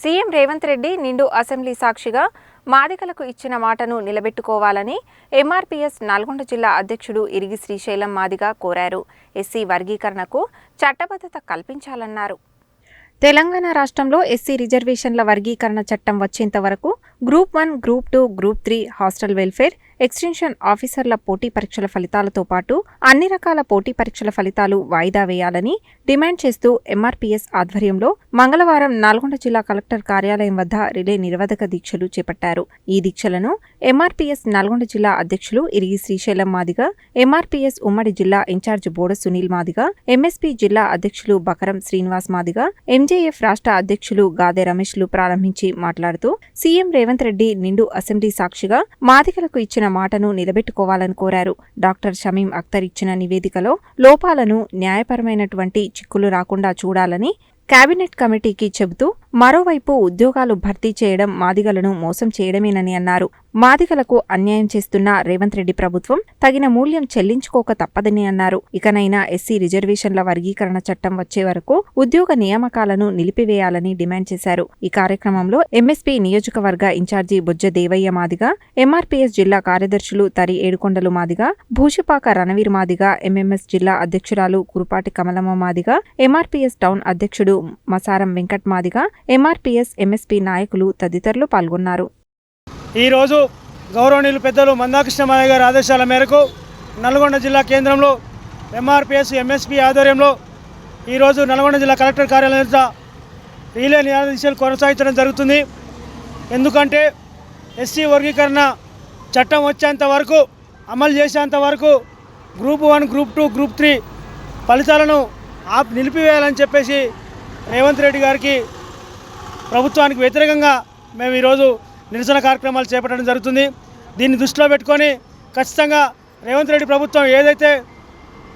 CM Revanth Reddy నిండు assembly సాక్షిగా మాదిగలకు ఇచ్చిన మాటను నిలబెట్టుకోవాలని ఎంఆర్పీఎస్ నల్గొండ జిల్లా అధ్యక్షుడు ఇరిగి శ్రీశైలం మాదిగ కోరారు. ఎస్సీ వర్గీకరణకు చట్టబద్ధత కల్పించాలన్నారు. తెలంగాణ రాష్ట్రంలో ఎస్సీ రిజర్వేషన్ల వర్గీకరణ చట్టం వచ్చేంత వరకు group 1, group 2, group 3 hostel welfare extension ఆఫీసర్ల పోటీ పరీక్షల ఫలితాలతో పాటు అన్ని రకాల పోటీ పరీక్షల ఫలితాలు వాయిదా వేయాలని డిమాండ్ చేస్తూ ఎంఆర్పీఎస్ ఆధ్వర్యంలో మంగళవారం నల్గొండ జిల్లా కలెక్టర్ కార్యాలయం వద్ద రిలే నిరవధిక దీక్షలు చేపట్టారు. ఈ దీక్షలను ఎంఆర్పీఎస్ నల్గొండ జిల్లా అధ్యక్షులు ఇరిగి శ్రీశైలం మాదిగ, ఎంఆర్పీఎస్ ఉమ్మడి జిల్లా ఇన్ఛార్జ్ బోడ సునీల్ మాదిగ, ఎంఎస్పీ జిల్లా అధ్యక్షులు బకరం శ్రీనివాస్ మాదిగ, ఎంజేఎఫ్ రాష్ట్ర అధ్యక్షులు గాదె రమేష్లు ప్రారంభించి మాట్లాడుతూ సీఎం రేవంత్ రెడ్డి నిండు అసెంబ్లీ సాక్షిగా మాదిగలకు ఇచ్చిన మాటను నిలబెట్టుకోవాలని కోరారు. డాక్టర్ షమీం అఖ్తర్ ఇచ్చిన నివేదికలో లోపాలను, న్యాయపరమైనటువంటి చిక్కులు రాకుండా చూడాలని కేబినెట్ కమిటీకి చెబుతూ మరోవైపు ఉద్యోగాలు భర్తీ చేయడం మాదిగలను మోసం చేయడమేనని అన్నారు. మాదిగలకు అన్యాయం చేస్తున్న రేవంత్ రెడ్డి ప్రభుత్వం తగిన మూల్యం చెల్లించుకోక తప్పదని అన్నారు. ఇకనైనా ఎస్సీ రిజర్వేషన్ల వర్గీకరణ చట్టం వచ్చే వరకు ఉద్యోగ నియామకాలను నిలిపివేయాలని డిమాండ్ చేశారు. ఈ కార్యక్రమంలో ఎంఎస్పీ నియోజకవర్గ ఇన్ఛార్జి బొజ్జ దేవయ్య మాదిగ, ఎంఆర్పీఎస్ జిల్లా కార్యదర్శులు తరి ఏడుకొండలు మాదిగ, భూషపాక రణవీర్ మాదిగ, ఎంఎంఎస్ జిల్లా అధ్యక్షురాలు కురుపాటి కమలమ్మ మాదిగ, ఎంఆర్పీఎస్ టౌన్ అధ్యక్షుడు మసారం వెంకట్ మాదిగ, ఎంఆర్పీఎస్ ఎంఎస్పీ నాయకులు తదితరులు పాల్గొన్నారు. ఈరోజు గౌరవనీయులు పెద్దలు మందాకృష్ణ మాదిగ గారి ఆదేశాల మేరకు నల్గొండ జిల్లా కేంద్రంలో ఎంఆర్పీఎస్ ఎంఎస్పీ ఆధ్వర్యంలో ఈరోజు నల్గొండ జిల్లా కలెక్టర్ కార్యాలయం వద్ద రీలే నిరాదీక్షలు కొనసాగించడం జరుగుతుంది. ఎందుకంటే ఎస్సీ వర్గీకరణ చట్టం వచ్చేంత వరకు, అమలు చేసేంత వరకు గ్రూప్ 1, గ్రూప్ 2, గ్రూప్ 3 ఫలితాలను నిలిపివేయాలని చెప్పేసి రేవంత్ రెడ్డి గారికి ప్రభుత్వానికి వ్యతిరేకంగా మేము ఈరోజు నిరసన కార్యక్రమాలు చేపట్టడం జరుగుతుంది. దీన్ని దృష్టిలో పెట్టుకొని ఖచ్చితంగా రేవంత్ రెడ్డి ప్రభుత్వం ఏదైతే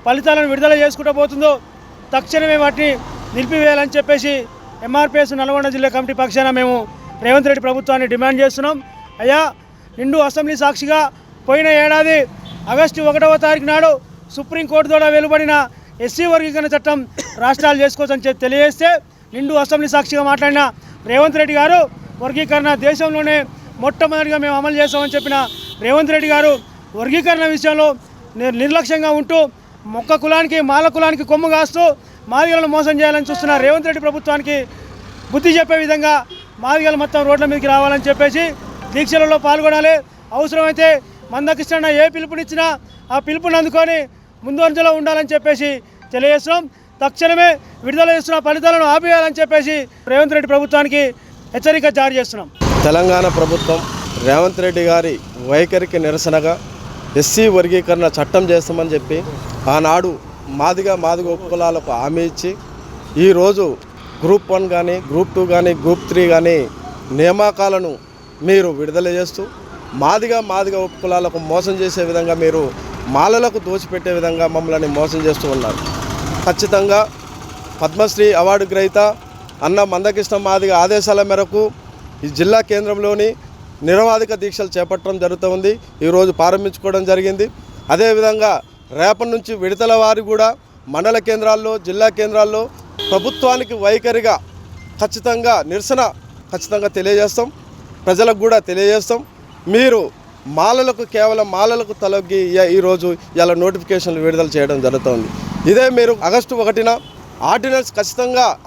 ఫలితాలను విడుదల చేసుకుంటూ పోతుందో తక్షణమే వాటిని నిలిపివేయాలని చెప్పేసి ఎంఆర్పీఎస్ నల్గొండ జిల్లా కమిటీ పక్షాన మేము రేవంత్ రెడ్డి ప్రభుత్వాన్ని డిమాండ్ చేస్తున్నాం. అయ్యా, నిండు అసెంబ్లీ సాక్షిగా పోయిన ఏడాది ఆగస్టు 1వ తారీఖు నాడు సుప్రీంకోర్టు ద్వారా వెలువడిన ఎస్సీ వర్గీకరణ చట్టం రాష్ట్రాలు చేసుకోవచ్చని చెప్పి తెలియజేస్తే నిండు అసెంబ్లీ సాక్షిగా మాట్లాడిన రేవంత్ రెడ్డి గారు వర్గీకరణ దేశంలోనే మొట్టమొదటిగా మేము అమలు చేస్తామని చెప్పిన రేవంత్ రెడ్డి గారు వర్గీకరణ విషయంలో నిర్లక్ష్యంగా ఉంటూ మొక్క కులానికి, మాల కులానికి కొమ్ము కాస్తూ మాదిగలను మోసం చేయాలని చూస్తున్న రేవంత్ రెడ్డి ప్రభుత్వానికి బుద్ధి చెప్పే విధంగా మాదిగలు మొత్తం రోడ్ల మీదకి రావాలని చెప్పేసి దీక్షలలో పాల్గొనాలి. అవసరమైతే మందకృష్ణ ఏ పిలుపునిచ్చినా ఆ పిలుపుని అందుకొని ముందంజలో ఉండాలని చెప్పేసి తెలియజేస్తున్నాం. తక్షణమే విడుదల చేస్తున్న ఫలితాలను ఆపేయాలని చెప్పేసి రేవంత్ రెడ్డి ప్రభుత్వానికి హెచ్చరిక జారీ చేస్తున్నాం. తెలంగాణ ప్రభుత్వం రేవంత్ రెడ్డి గారి వైఖరికి నిరసనగా ఎస్సీ వర్గీకరణ చట్టం చేస్తామని చెప్పి ఆనాడు మాదిగ ఉపకులాలకు హామీ ఇచ్చి ఈరోజు గ్రూప్ 1 కానీ, గ్రూప్ 2 కానీ, గ్రూప్ 3 కానీ నియామకాలను మీరు విడుదల చేస్తూ మాదిగ ఉపకులాలకు మోసం చేసే విధంగా, మీరు మాలలకు దోచిపెట్టే విధంగా మమ్మల్ని మోసం చేస్తూ ఉన్నారు. ఖచ్చితంగా పద్మశ్రీ అవార్డు గ్రహీత అన్న మందకృష్ణ మాదిగ ఆదేశాల మేరకు ఈ జిల్లా కేంద్రంలోని నిరవధిక దీక్షలు చేపట్టడం జరుగుతుంది. ఈరోజు ప్రారంభించుకోవడం జరిగింది. అదేవిధంగా రేపటి నుంచి విడతల వారి కూడా మండల కేంద్రాల్లో, జిల్లా కేంద్రాల్లో ప్రభుత్వానికి వైఖరిగా ఖచ్చితంగా నిరసన తెలియజేస్తాం. ప్రజలకు కూడా తెలియజేస్తాం. మీరు కేవలం మాలలకు తలొగ్గి ఈరోజు ఇలా నోటిఫికేషన్లు విడుదల చేయడం జరుగుతుంది. ఇదే మీరు ఆగస్టు 1న ఆర్డినెన్స్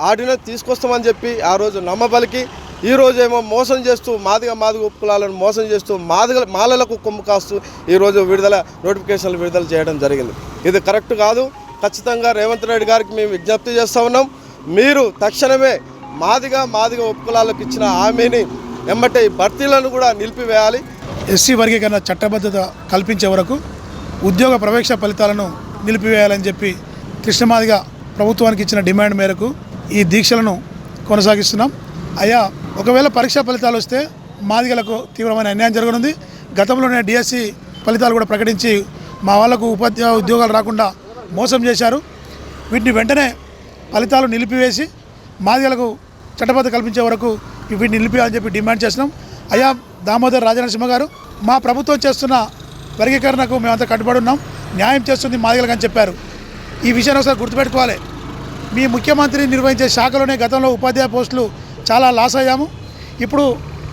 ఆర్డినెన్స్ తీసుకొస్తామని చెప్పి ఆ రోజు నమ్మబలికి ఈరోజేమో మోసం చేస్తూ మాదిగ ఉపకులాలను మోసం చేస్తూ మాలలకు కొమ్ము కాస్తూ ఈరోజు నోటిఫికేషన్లు విడుదల చేయడం జరిగింది. ఇది కరెక్ట్ కాదు. ఖచ్చితంగా రేవంత్ రెడ్డి గారికి మేము విజ్ఞప్తి చేస్తూ ఉన్నాం. మీరు తక్షణమే మాదిగ ఉపకులాలకు ఇచ్చిన హామీని వెంబటే భర్తీలను కూడా నిలిపివేయాలి. ఎస్సీ వర్గీకరణ చట్టబద్ధత కల్పించే వరకు ఉద్యోగ ప్రవేశ ఫలితాలను నిలిపివేయాలని చెప్పి కృష్ణమాదిగ ప్రభుత్వానికి ఇచ్చిన డిమాండ్ మేరకు ఈ దీక్షలను కొనసాగిస్తున్నాం. అయ్యా, ఒకవేళ పరీక్షా ఫలితాలు వస్తే మాదిగలకు తీవ్రమైన అన్యాయం జరగనుంది. గతంలోనే డిఎస్సి ఫలితాలు కూడా ప్రకటించి మా వాళ్లకు ఉద్యోగాలు రాకుండా మోసం చేశారు. వీటిని వెంటనే ఫలితాలు నిలిపివేసి మాదిగలకు చట్టబద్ధత కల్పించే వరకు వీటిని నిలిపివేయాలని చెప్పి డిమాండ్ చేస్తున్నాం. అయ్యా దామోదర్ రాజనరసింహ గారు, మా ప్రభుత్వం చేస్తున్న వర్గీకరణకు మేమంతా కట్టుబడి ఉన్నాం, న్యాయం చేస్తుంది మాదిగలకు అని చెప్పారు. ఈ విషయాన్ని ఒకసారి గుర్తుపెట్టుకోవాలి. మీ ముఖ్యమంత్రి నిర్వహించే శాఖలోనే గతంలో ఉపాధ్యాయ పోస్టులు చాలా లాస్ అయ్యాము. ఇప్పుడు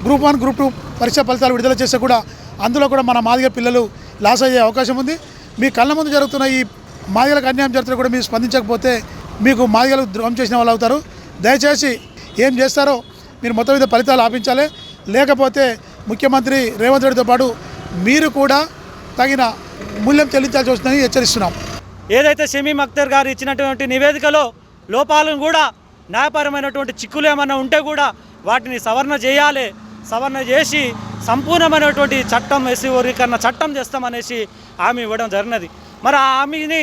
గ్రూప్ 1 గ్రూప్ 2 పరీక్ష ఫలితాలు విడుదల చేస్తే కూడా అందులో కూడా మన మాదిగ పిల్లలు లాస్ అయ్యే అవకాశం ఉంది. మీ కళ్ళ ముందు జరుగుతున్న ఈ మాదిగలకు అన్యాయం జరుగుతున్నా కూడా మీరు స్పందించకపోతే మీకు మాదిగలకు ద్రోహం చేసిన వాళ్ళు అవుతారు. దయచేసి ఏం చేస్తారో మీరు మొత్తం మీద ఫలితాలు ఆపించాలి. లేకపోతే ముఖ్యమంత్రి రేవంత్ రెడ్డితో పాటు మీరు కూడా తగిన మూల్యం చెల్లించాల్సి వస్తుందని హెచ్చరిస్తున్నాం. ఏదైతే షమీమ్ అఖ్తర్ గారు ఇచ్చినటువంటి నివేదికలో లోపాలను కూడా న్యాయపరమైనటువంటి చిక్కులు ఏమైనా ఉంటే కూడా వాటిని సవరణ చేయాలి. సవరణ చేసి సంపూర్ణమైనటువంటి చట్టం ఎస్సీ వర్గీకరణ చట్టం చేస్తామనేసి హామీ ఇవ్వడం జరిగినది. మరి ఆ హామీని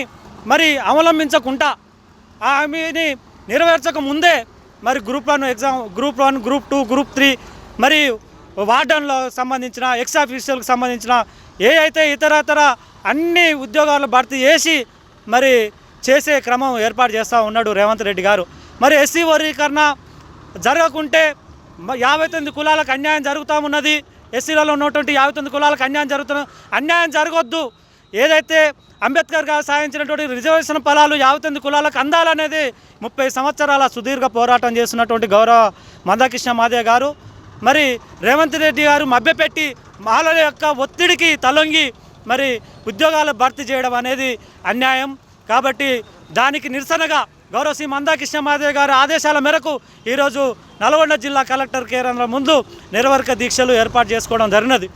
అవలంబించకుండా ఆ హామీని నెరవేర్చక ముందే మరి గ్రూప్ 1 గ్రూప్ 2 గ్రూప్ 3 మరి వార్డన్లో సంబంధించిన ఎక్స్ ఆఫీసర్లకు సంబంధించిన ఏ అయితే ఇతరతర అన్ని ఉద్యోగాలు భర్తీ చేసి మరి చేసే క్రమం ఏర్పాటు చేస్తూ ఉన్నాడు రేవంత్ రెడ్డి గారు. మరి ఎస్సీ వర్గీకరణ జరగకుంటే 59 కులాలకు అన్యాయం జరుగుతూ ఉన్నది. ఎస్సీలలో ఉన్నటువంటి 59 కులాలకు అన్యాయం జరగొద్దు. ఏదైతే అంబేద్కర్ గారు సాధించినటువంటి రిజర్వేషన్ ఫలాలు 59 కులాలకు అందాలనేది 30 సంవత్సరాల సుదీర్ఘ పోరాటం చేస్తున్నటువంటి గౌరవ మందాకృష్ణ మాదిగ గారు మరి రేవంత్ రెడ్డి గారు మభ్యపెట్టి మాలల యొక్క ఒత్తిడికి తలొంగి మరి ఉద్యోగాలు భర్తీ చేయడం అనేది అన్యాయం. కాబట్టి దానికి నిరసనగా గౌరవ శ్రీ మందాకృష్ణ మాదిగ గారి ఆదేశాల మేరకు ఈరోజు నల్గొండ జిల్లా కలెక్టర్ కేంద్రం ముందు నిరవధిక దీక్షలు ఏర్పాటు చేసుకోవడం జరిగినది.